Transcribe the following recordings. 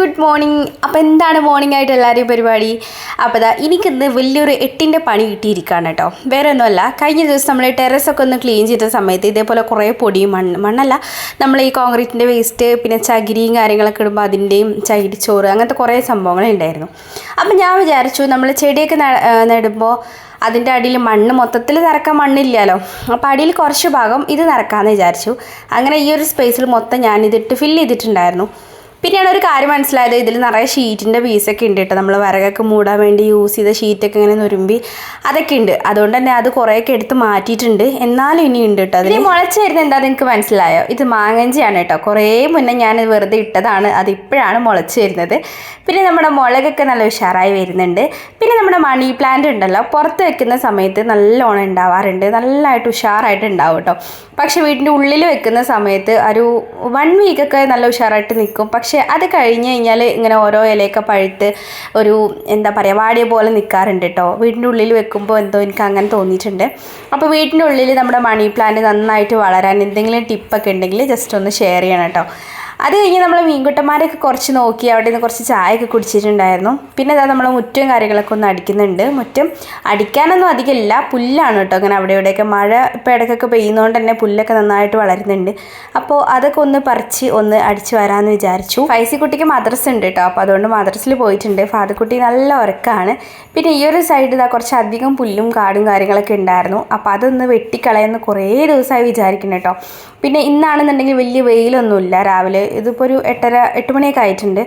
Good morning. അപ്പോൾ എന്താണ് morning ആയിട്ട് എല്ലാവരെയും പരിപാടി? അപ്പോൾ ഇതാ എനിക്കിന്ന് വലിയൊരു 8ൻ്റെ പണി കിട്ടിയിരിക്കുകയാണ് കേട്ടോ. വേറെ ഒന്നുമല്ല, കഴിഞ്ഞ ദിവസം നമ്മൾ ടെറസൊക്കെ ഒന്ന് ക്ലീൻ ചെയ്ത സമയത്ത് ഇതേപോലെ കുറേ പൊടിയും മണ്ണല്ല, നമ്മൾ ഈ കോൺക്രീറ്റിൻ്റെ വേസ്റ്റ് പിന്നെ ചകിരിയും കാര്യങ്ങളൊക്കെ ഇടുമ്പോൾ അതിൻ്റെയും ചകിരിച്ചോറ് അങ്ങനത്തെ കുറേ സംഭവങ്ങളുണ്ടായിരുന്നു. അപ്പം ഞാൻ വിചാരിച്ചു നമ്മൾ ചെടിയൊക്കെ നടുമ്പോൾ അതിൻ്റെ അടിയിൽ മണ്ണ് മൊത്തത്തിൽ നിറക്കാൻ മണ്ണില്ലല്ലോ, അപ്പോൾ അടിയിൽ കുറച്ച് ഭാഗം ഇത് നിറക്കാമെന്ന് വിചാരിച്ചു. അങ്ങനെ ഈ ഒരു സ്പേസിൽ മൊത്തം ഞാനിതിട്ട് ഫില്ല് ചെയ്തിട്ടുണ്ടായിരുന്നു. പിന്നെയാണ് ഒരു കാര്യം മനസ്സിലായത്, ഇതിൽ നിറയെ ഷീറ്റിൻ്റെ പീസൊക്കെ ഉണ്ട് കേട്ടോ. നമ്മൾ വിറകൊക്കെ മൂടാൻ വേണ്ടി യൂസ് ചെയ്ത ഷീറ്റൊക്കെ ഇങ്ങനെ നുരുമ്പി അതൊക്കെ ഉണ്ട്. അതുകൊണ്ട് തന്നെ അത് കുറേയൊക്കെ എടുത്ത് മാറ്റിയിട്ടുണ്ട്. എന്നാലും ഇനി ഉണ്ട് കേട്ടോ. അതിൽ മുളച്ച് വരുന്നത് എന്താണെന്ന് നിങ്ങൾക്ക് മനസ്സിലായോ? ഇത് മാങ്ങഞ്ചിയാണ് കേട്ടോ. കുറേ മുന്നേ ഞാൻ വെറുതെ ഇട്ടതാണ്, അതിപ്പോഴാണ് മുളച്ച് വരുന്നത്. പിന്നെ നമ്മുടെ മുളകൊക്കെ നല്ല ഉഷാറായി വരുന്നുണ്ട്. പിന്നെ നമ്മുടെ മണി പ്ലാന്റ് ഉണ്ടല്ലോ, പുറത്ത് വെക്കുന്ന സമയത്ത് നല്ലോണം ഉണ്ടാവാറുണ്ട്, നല്ലതായിട്ട് ഉഷാറായിട്ട് ഉണ്ടാവും കേട്ടോ. പക്ഷേ വീടിൻ്റെ ഉള്ളിൽ വെക്കുന്ന സമയത്ത് ഒരു 1 വീക്കൊക്കെ നല്ല ഉഷാറായിട്ട് നിൽക്കും. പക്ഷേ അത് കഴിഞ്ഞ് കഴിഞ്ഞാൽ ഇങ്ങനെ ഓരോ ഇലയൊക്കെ പഴുത്ത് ഒരു എന്താ പറയുക വാടിയ പോലെ നിൽക്കാറുണ്ട് കേട്ടോ. വീടിൻ്റെ ഉള്ളിൽ വെക്കുമ്പോൾ എന്തോ എനിക്ക് അങ്ങനെ തോന്നിയിട്ടുണ്ട്. അപ്പോൾ വീടിൻ്റെ ഉള്ളിൽ നമ്മുടെ മണി പ്ലാന്റ് നന്നായിട്ട് വളരാൻ എന്തെങ്കിലും ടിപ്പൊക്കെ ഉണ്ടെങ്കിൽ ജസ്റ്റ് ഒന്ന് ഷെയർ ചെയ്യണം കേട്ടോ. അത് കഴിഞ്ഞ് നമ്മൾ മീൻകുട്ടന്മാരെയൊക്കെ കുറച്ച് നോക്കി അവിടെ നിന്ന് കുറച്ച് ചായയൊക്കെ കുടിച്ചിട്ടുണ്ടായിരുന്നു. പിന്നെ അതാ നമ്മൾ മുറ്റവും കാര്യങ്ങളൊക്കെ ഒന്ന് അടിക്കുന്നുണ്ട്. മുറ്റം അടിക്കാനൊന്നും അധികമില്ല, പുല്ലാണ് കേട്ടോ. അങ്ങനെ അവിടെ ഇവിടെയൊക്കെ മഴ ഇപ്പോൾ ഇടയ്ക്കൊക്കെ പെയ്യുന്നതുകൊണ്ട് തന്നെ പുല്ലൊക്കെ നന്നായിട്ട് വളരുന്നുണ്ട്. അപ്പോൾ അതൊക്കെ ഒന്ന് പറിച്ച് ഒന്ന് അടിച്ച് വരാമെന്ന് വിചാരിച്ചു. ഫൈസിക്കുട്ടിക്ക് മദ്രസ ഉണ്ട് കേട്ടോ, അപ്പോൾ അതുകൊണ്ട് മദ്രസിൽ പോയിട്ടുണ്ട്. ഫാദർക്കുട്ടി നല്ല ഉറക്കമാണ്. പിന്നെ ഈ ഒരു സൈഡ് ഇതാ കുറച്ചധികം പുല്ലും കാടും കാര്യങ്ങളൊക്കെ ഉണ്ടായിരുന്നു. അപ്പോൾ അതൊന്ന് വെട്ടിക്കളയെന്ന് കുറേ ദിവസമായി വിചാരിക്കുന്നു കേട്ടോ. പിന്നെ ഇന്നാണെന്നുണ്ടെങ്കിൽ വലിയ വെയിലൊന്നുമില്ല. രാവിലെ ഇതിപ്പോൾ ഒരു 8 മണിയൊക്കെ ആയിട്ടുണ്ട്.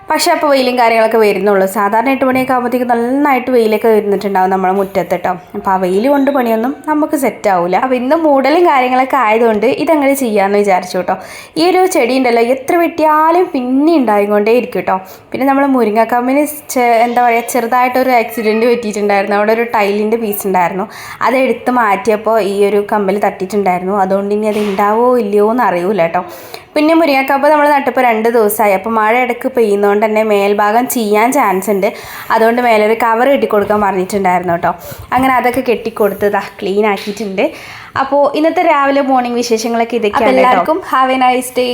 പക്ഷേ അപ്പോൾ വെയിലും കാര്യങ്ങളൊക്കെ വരുന്നുള്ളൂ. സാധാരണ 8 മണിയൊക്കെ ആകുമ്പോഴത്തേക്ക് നന്നായിട്ട് വെയിലൊക്കെ വരുന്നിട്ടുണ്ടാവും നമ്മളെ മുറ്റത്ത് കേട്ടോ. അപ്പോൾ ആ വെയിൽ കൊണ്ട് പണിയൊന്നും നമുക്ക് സെറ്റ് ആവില്ല. അപ്പോൾ ഇന്ന് മൂടലും കാര്യങ്ങളൊക്കെ ആയതുകൊണ്ട് ഇതങ്ങനെ ചെയ്യാമെന്ന് വിചാരിച്ചു കേട്ടോ. ഈ ഒരു ചെടി ഉണ്ടല്ലോ, എത്ര വെട്ടിയാലും പിന്നെ ഉണ്ടായിക്കൊണ്ടേ ഇരിക്കും കേട്ടോ. പിന്നെ നമ്മൾ മുരിങ്ങക്കമ്പിന് എന്താ പറയുക, ചെറുതായിട്ടൊരു ആക്സിഡൻറ്റ് പറ്റിയിട്ടുണ്ടായിരുന്നു. അവിടെ ഒരു ടൈലിൻ്റെ പീസ് ഉണ്ടായിരുന്നു, അതെടുത്ത് മാറ്റിയപ്പോൾ ഈ ഒരു കമ്പിൽ തട്ടിയിട്ടുണ്ടായിരുന്നു. അതുകൊണ്ട് ഇനി അത് ഉണ്ടാവോ ഇല്ലയോ എന്ന് അറിയില്ല കേട്ടോ. പിന്നെ മുരിങ്ങക്കമ്പ് നമ്മൾ നട്ടിപ്പോൾ 2 ദിവസമായി. അപ്പോൾ മഴ ഇടയ്ക്ക് പെയ്യുന്നതുകൊണ്ട് തന്നെ മേൽഭാഗം ചെയ്യാൻ ചാൻസ് ഉണ്ട്. അതുകൊണ്ട് മേലൊരു കവർ കെട്ടിക്കൊടുക്കാൻ പറഞ്ഞിട്ടുണ്ടായിരുന്നു കേട്ടോ. അങ്ങനെ അതൊക്കെ കെട്ടിക്കൊടുത്തതാ ക്ലീൻ ആക്കിയിട്ടുണ്ട്. അപ്പോൾ ഇന്നത്തെ രാവിലെ മോർണിംഗ് വിശേഷങ്ങളൊക്കെ ഇതൊക്കെയാണ്. എല്ലാവർക്കും ഹാവ് എ നൈസ് ഡേ.